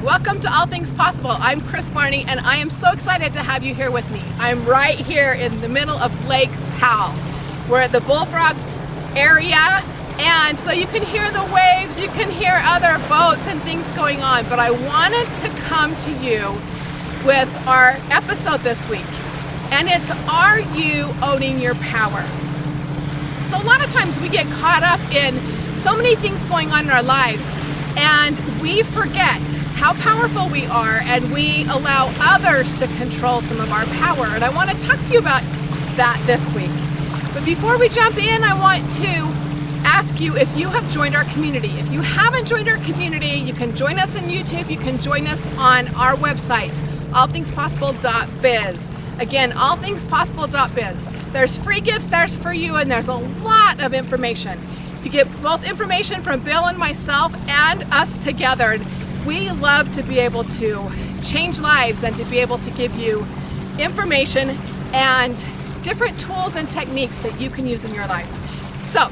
Welcome to All Things Possible. I'm Kris Barney, and I am so excited to have you here with me. I'm right here in the middle of Lake Powell. We're at the Bullfrog area, and so you can hear the waves, you can hear other boats and things going on, but I wanted to come to you with our episode this week, and it's, are you owning your power? So a lot of times we get caught up in so many things going on in our lives, and we forget how powerful we are, and we allow others to control some of our power. And I want to talk to you about that this week. But before we jump in, I want to ask you if you have joined our community. If you haven't joined our community, you can join us on YouTube. You can join us on our website, allthingspossible.biz. Again, allthingspossible.biz. There's free gifts there's for you, and there's a lot of information. You get both information from Bill and myself and us together. We love to be able to change lives and to be able to give you information and different tools and techniques that you can use in your life. So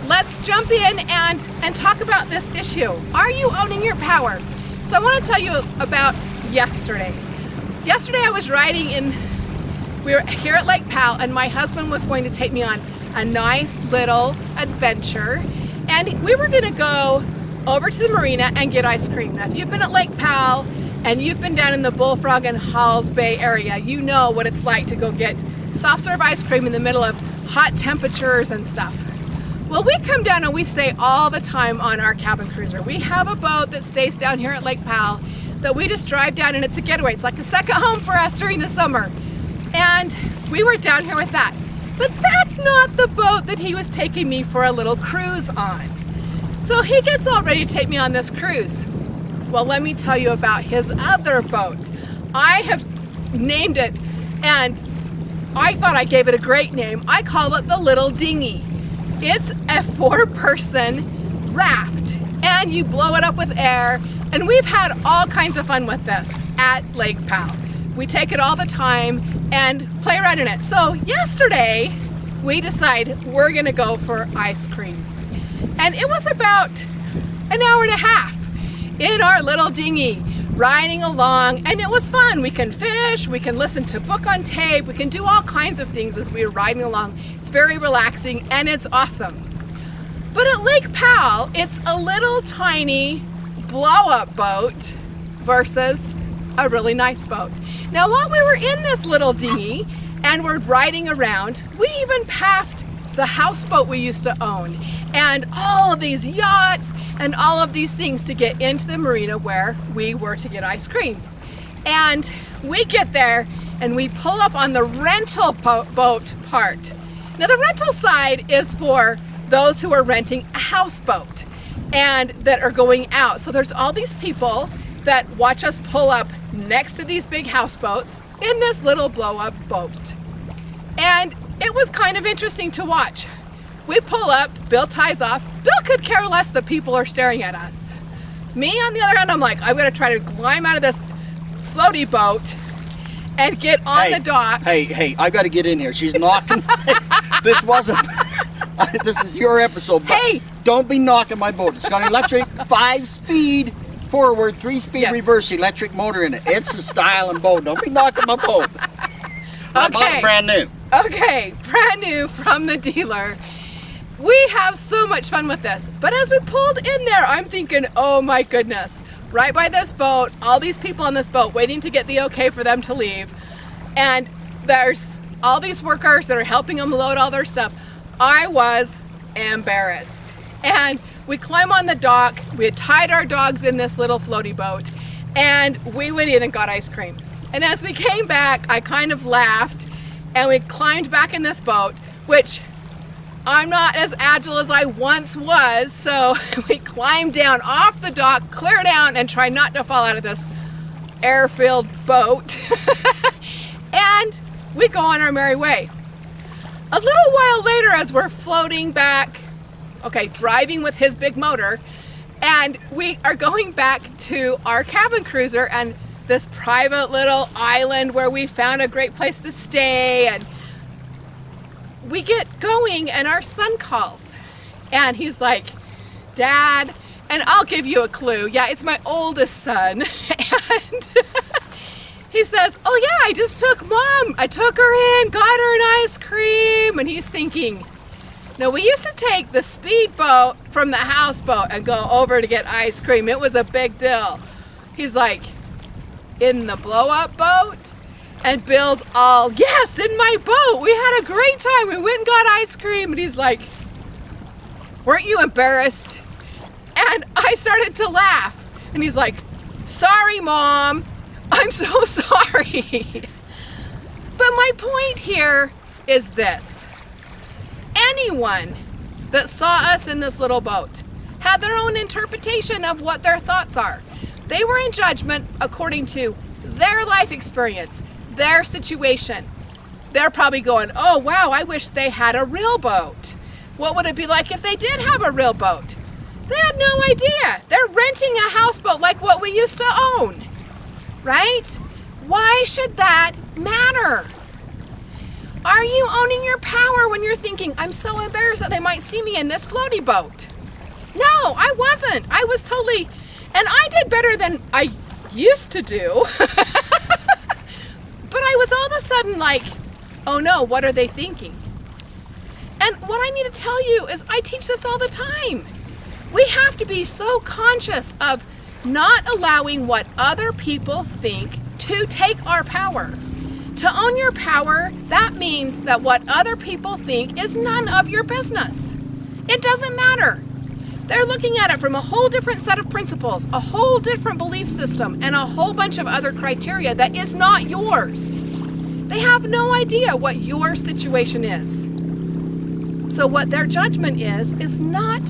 let's jump in and talk about this issue. Are you owning your power? So I want to tell you about yesterday. Yesterday I was riding we were here at Lake Powell, and my husband was going to take me on a nice little adventure, and we were going to go over to the marina and get ice cream. Now, if you've been at Lake Powell and you've been down in the Bullfrog and Halls Bay area, you know what it's like to go get soft serve ice cream in the middle of hot temperatures and stuff. Well, we come down and we stay all the time on our cabin cruiser. We have a boat that stays down here at Lake Powell that we just drive down, and it's a getaway. It's like a second home for us during the summer. And we were down here with that. But that's not the boat that he was taking me for a little cruise on. So he gets all ready to take me on this cruise. Well, let me tell you about his other boat. I have named it, and I thought I gave it a great name. I call it the Little Dinghy. It's a 4-person raft, and you blow it up with air, and we've had all kinds of fun with this at Lake Powell. We take it all the time and play around in it. So yesterday, we decided we're gonna go for ice cream. And it was about an hour and a half in our little dinghy, riding along, and it was fun. We can fish, we can listen to book on tape, we can do all kinds of things as we're riding along. It's very relaxing, and it's awesome. But at Lake Powell, it's a little tiny blow-up boat versus a really nice boat. Now, while we were in this little dinghy and we're riding around, we even passed the houseboat we used to own, and all of these yachts and all of these things to get into the marina where we were to get ice cream. And we get there and we pull up on the rental boat part. Now, the rental side is for those who are renting a houseboat and that are going out. So there's all these people that watch us pull up next to these big houseboats in this little blow-up boat. And it was kind of interesting to watch. We pull up, Bill ties off. Bill could care less that people are staring at us. Me, on the other hand, I'm like, I'm gonna try to climb out of this floaty boat and get on the dock. Hey, I gotta get in here. She's knocking. This is your episode, but hey, don't be knocking my boat. It's got an electric 5-speed forward, 3-speed reverse electric motor in it. It's a styling boat. Don't be knocking my boat. I bought it brand new. Okay, brand new from the dealer. We have so much fun with this. But as we pulled in there, I'm thinking, oh my goodness, right by this boat, all these people on this boat waiting to get the okay for them to leave. And there's all these workers that are helping them load all their stuff. I was embarrassed. And we climb on the dock. We had tied our dogs in this little floaty boat, and we went in and got ice cream. And as we came back, I kind of laughed, and we climbed back in this boat, which I'm not as agile as I once was, so we climbed down off the dock, clear down, and try not to fall out of this air-filled boat. And we go on our merry way. A little while later, as we're floating back, driving with his big motor, and we are going back to our cabin cruiser and this private little island where we found a great place to stay, and we get going and our son calls, and he's like, Dad, And I'll give you a clue. Yeah, it's my oldest son. And he says, oh yeah, I just took Mom. I took her in, got her an ice cream. And he's thinking, no, we used to take the speedboat from the houseboat and go over to get ice cream. It was a big deal. He's like, in the blow-up boat? And Bill's all, yes, in my boat. We had a great time. We went and got ice cream. And he's like, weren't you embarrassed? And I started to laugh. And he's like, sorry, Mom. I'm so sorry. But my point here is this. Anyone that saw us in this little boat had their own interpretation of what their thoughts are. They were in judgment according to their life experience, their situation. They're probably going, oh wow, I wish they had a real boat. What would it be like if they did have a real boat? They had no idea. They're renting a houseboat like what we used to own, right? Why should that matter? Are you owning your power when you're thinking, I'm so embarrassed that they might see me in this floaty boat? No, I wasn't. I was totally, and I did better than I used to do. But I was all of a sudden like, oh no, what are they thinking? And what I need to tell you is I teach this all the time. We have to be so conscious of not allowing what other people think to take our power. To own your power, that means that what other people think is none of your business. It doesn't matter. They're looking at it from a whole different set of principles, a whole different belief system, and a whole bunch of other criteria that is not yours. They have no idea what your situation is. So what their judgment is not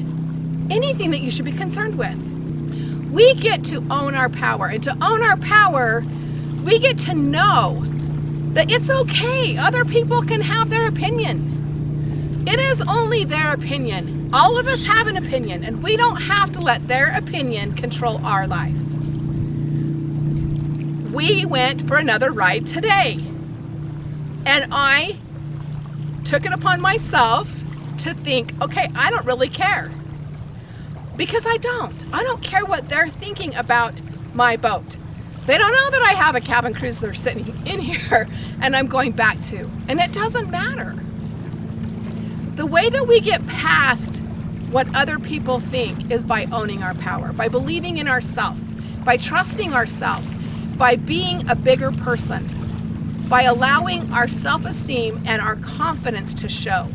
anything that you should be concerned with. We get to own our power, and to own our power, we get to know that it's okay. Other people can have their opinion. It is only their opinion. All of us have an opinion, and we don't have to let their opinion control our lives. We went for another ride today, and I took it upon myself to think, okay, I don't really care. Because I don't care what they're thinking about my boat. They don't know that I have a cabin cruiser sitting in here and I'm going back to. And it doesn't matter. The way that we get past what other people think is by owning our power, by believing in ourselves, by trusting ourselves, by being a bigger person, by allowing our self-esteem and our confidence to show.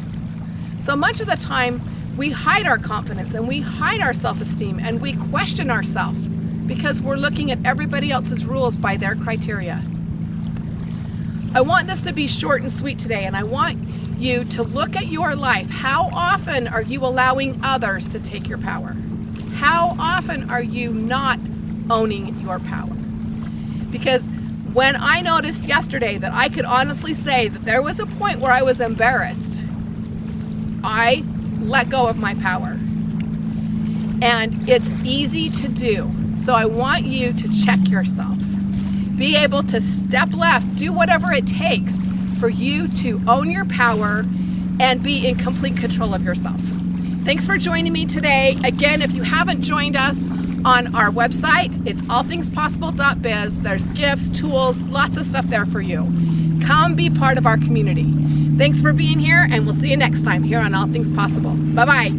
So much of the time, we hide our confidence and we hide our self-esteem and we question ourselves because we're looking at everybody else's rules by their criteria. I want this to be short and sweet today, and I want you to look at your life. How often are you allowing others to take your power? How often are you not owning your power? Because when I noticed yesterday that I could honestly say that there was a point where I was embarrassed, I let go of my power. And it's easy to do. So I want you to check yourself. Be able to step left, do whatever it takes for you to own your power and be in complete control of yourself. Thanks for joining me today. Again, if you haven't joined us on our website, it's allthingspossible.biz. There's gifts, tools, lots of stuff there for you. Come be part of our community. Thanks for being here, and we'll see you next time here on All Things Possible. Bye-bye.